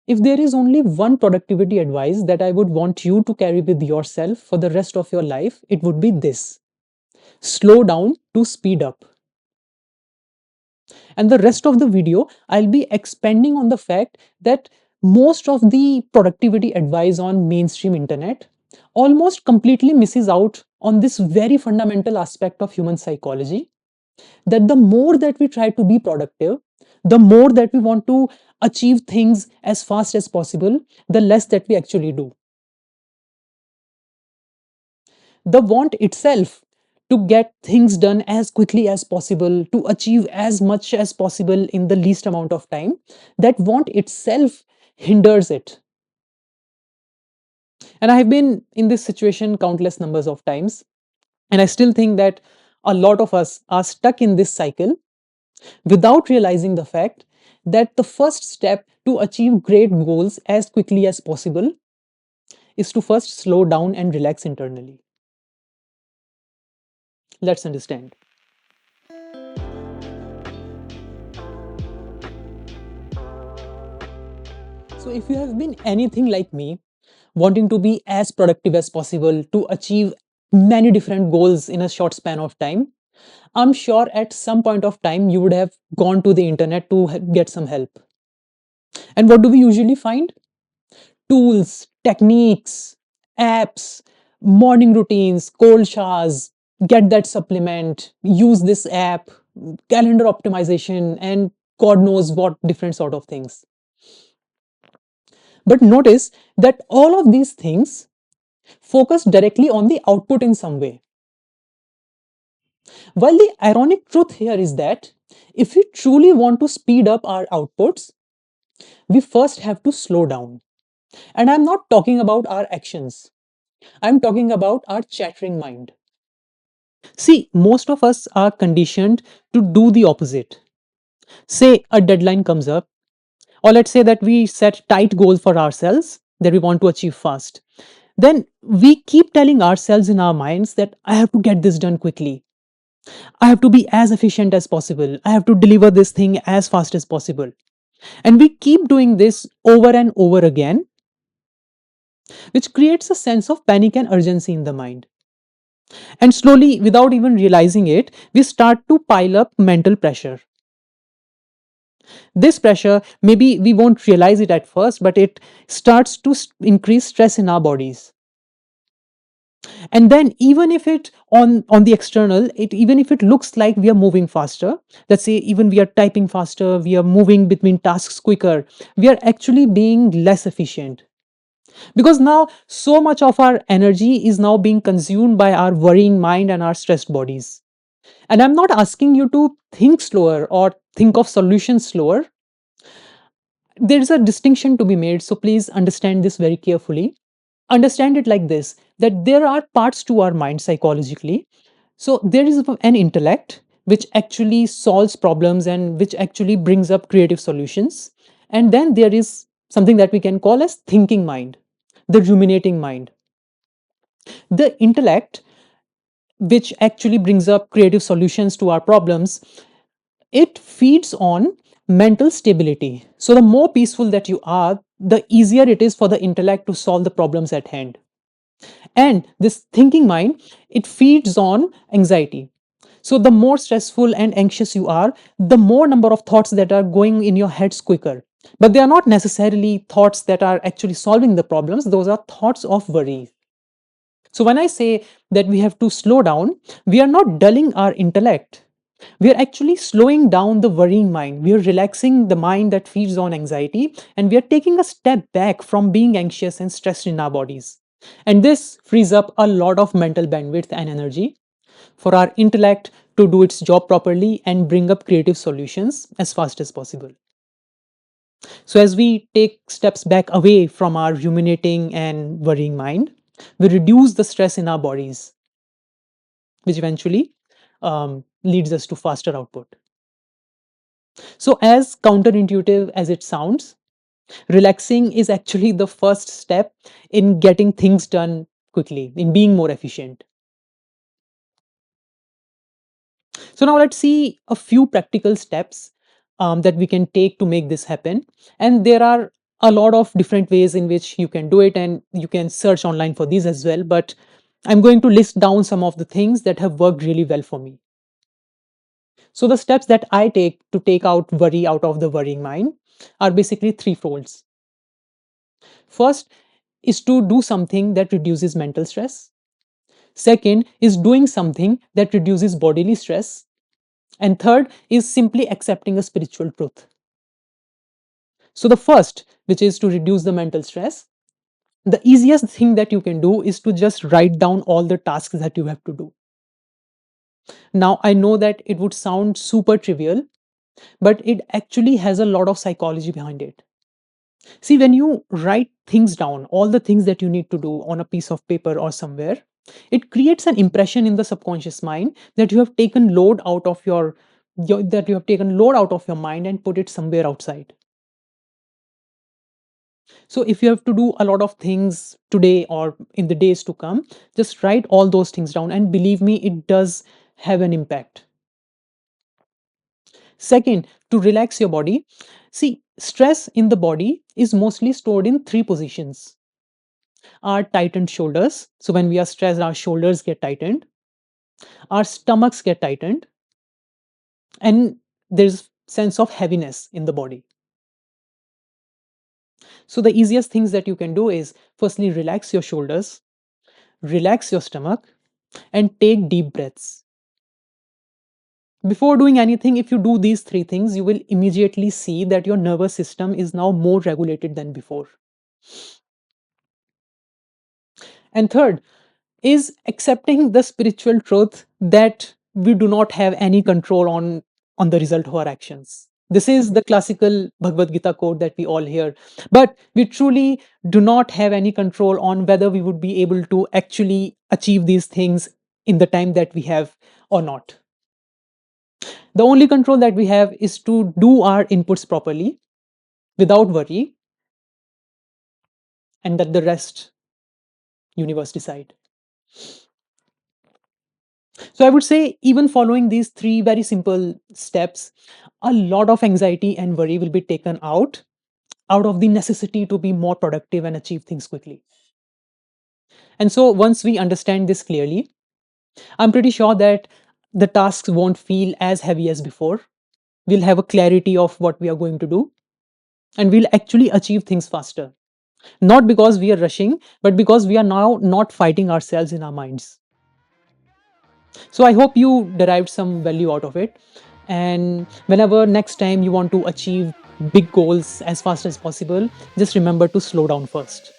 If there is only one productivity advice that I would want you to carry with yourself for the rest of your life, it would be this: slow down to speed up. And the rest of the video, I'll be expanding on the fact that most of the productivity advice on mainstream internet almost completely misses out on this very fundamental aspect of human psychology, that the more that we try to be productive, the more that we want to achieve things as fast as possible, the less that we actually do. The want itself to get things done as quickly as possible, to achieve as much as possible in the least amount of time, that want itself hinders it. And I have been in this situation countless numbers of times, and I still think that a lot of us are stuck in this cycle without realizing the fact that the first step to achieve great goals as quickly as possible is to first slow down and relax internally. Let's understand. So, if you have been anything like me, wanting to be as productive as possible to achieve many different goals in a short span of time, I'm sure at some point of time you would have gone to the internet to get some help. And what do we usually find? Tools, techniques, apps, morning routines, cold showers, get that supplement, use this app, calendar optimization, and God knows what different sort of things. But notice that all of these things focus directly on the output in some way. While the ironic truth here is that if we truly want to speed up our outputs, we first have to slow down. And I'm not talking about our actions, I'm talking about our chattering mind. See, most of us are conditioned to do the opposite. Say a deadline comes up, or let's say that we set tight goals for ourselves that we want to achieve fast. Then we keep telling ourselves in our minds that I have to get this done quickly. I have to be as efficient as possible. I have to deliver this thing as fast as possible. And we keep doing this over and over again, which creates a sense of panic and urgency in the mind. And slowly, without even realizing it, we start to pile up mental pressure. This pressure, maybe we won't realize it at first, but it starts to increase stress in our bodies. And then even if it on the external, it even if it looks like we are moving faster, let's say even we are typing faster, we are moving between tasks quicker, we are actually being less efficient, because now so much of our energy is now being consumed by our worrying mind and our stressed bodies. And I'm not asking you to think slower or think of solutions slower. There is a distinction to be made, so please understand this very carefully. Understand it like this, that there are parts to our mind psychologically. So there is an intellect which actually solves problems and which actually brings up creative solutions. And then there is something that we can call as thinking mind, the ruminating mind. The intellect, which actually brings up creative solutions to our problems, it feeds on mental stability. So the more peaceful that you are, the easier it is for the intellect to solve the problems at hand. And this thinking mind, it feeds on anxiety. So the more stressful and anxious you are, the more number of thoughts that are going in your heads quicker. But they are not necessarily thoughts that are actually solving the problems, those are thoughts of worry. So when I say that we have to slow down, we are not dulling our intellect. We are actually slowing down the worrying mind. We are relaxing the mind that feeds on anxiety, and we are taking a step back from being anxious and stressed in our bodies. And this frees up a lot of mental bandwidth and energy for our intellect to do its job properly and bring up creative solutions as fast as possible. So, as we take steps back away from our ruminating and worrying mind, we reduce the stress in our bodies, which eventually leads us to faster output. So, as counterintuitive as it sounds, relaxing is actually the first step in getting things done quickly, in being more efficient. So, now let's see a few practical steps that we can take to make this happen. And there are a lot of different ways in which you can do it, and you can search online for these as well, but I'm going to list down some of the things that have worked really well for me. So the steps that I take to take out worry out of the worrying mind are basically threefolds. First is to do something that reduces mental stress. Second is doing something that reduces bodily stress. And third is simply accepting a spiritual truth. So the first, which is to reduce the mental stress, the easiest thing that you can do is to just write down all the tasks that you have to do. Now, I know that it would sound super trivial, but it actually has a lot of psychology behind it. See, when you write things down, all the things that you need to do on a piece of paper or somewhere, it creates an impression in the subconscious mind that you have taken load out of that you have taken load out of your mind and put it somewhere outside. So if you have to do a lot of things today or in the days to come, just write all those things down, and believe me, it does have an impact. Second, to relax your body. See, stress in the body is mostly stored in three positions. Our tightened shoulders. So when we are stressed, our shoulders get tightened, our stomachs get tightened, and there's sense of heaviness in the body. So the easiest things that you can do is firstly relax your shoulders, relax your stomach, and take deep breaths. Before doing anything, if you do these three things, you will immediately see that your nervous system is now more regulated than before. And third is accepting the spiritual truth that we do not have any control on the result of our actions. This is the classical Bhagavad Gita quote that we all hear. But we truly do not have any control on whether we would be able to actually achieve these things in the time that we have or not. The only control that we have is to do our inputs properly without worry, and that the rest universe decide. So I would say, even following these three very simple steps, a lot of anxiety and worry will be taken out of the necessity to be more productive and achieve things quickly. And so once we understand this clearly, I'm pretty sure that the tasks won't feel as heavy as before. We'll have a clarity of what we are going to do, and we'll actually achieve things faster. Not because we are rushing, but because we are now not fighting ourselves in our minds. So I hope you derived some value out of it. And whenever next time you want to achieve big goals as fast as possible, just remember to slow down first.